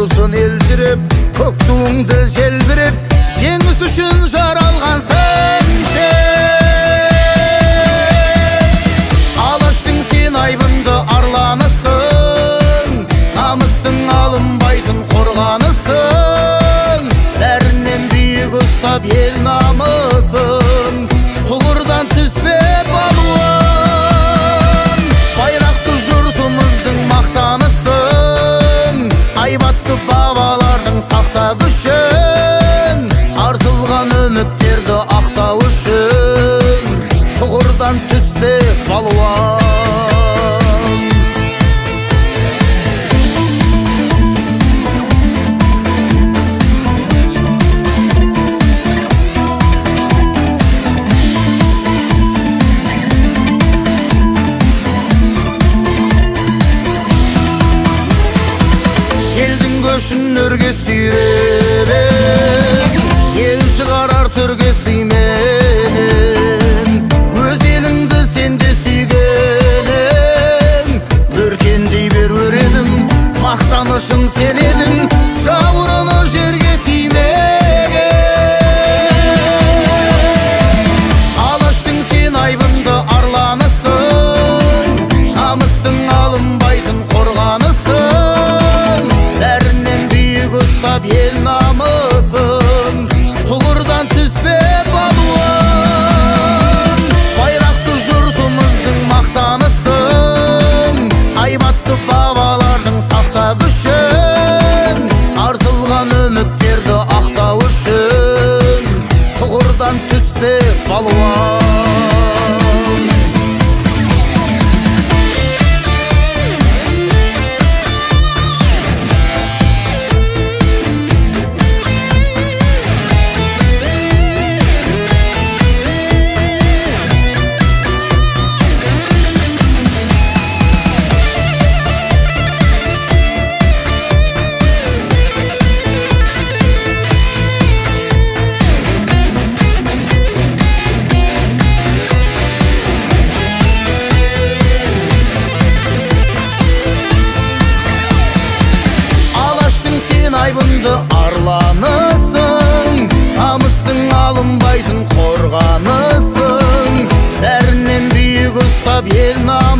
тұрсын елжіреп, көк туыңды желбіреп, жеңіс үшін жаралғансың сен. Алаштың сен айбынды арланысың, намыстың алынбайтын қорғанысың, бәрінен биік ұстап ел намысын, тұғырдан түспе балуан. Байрақты жұртымыздың мақтанысың, айбатты бабалардың сақтау үшін, артылған үміттерді ақтау үшін, тұғырдан түспе балуан. Көшін өрге сүйреп, ел шығарар төрге сыйменен, өз еліңді сен де сүйгенің, өркендей бер өренім, мақтанышым сен едің, жауырыны жерге тимеген. Алаштың сен айбынды арланысың, намыстың алынбайтын қорғанысың, ұстап ел намысын, тұғырдан түспе балуан. Байрақты жұртымыздың мақтанысың, айбатты бабалардың сақтау үшін, артылған үміттерді ақтау үшін, тұғырдан түспе балуан. Айбынды арланысың, намыстың алынбайтын қорғанысың, бәрінен биік ұстап ел намысын.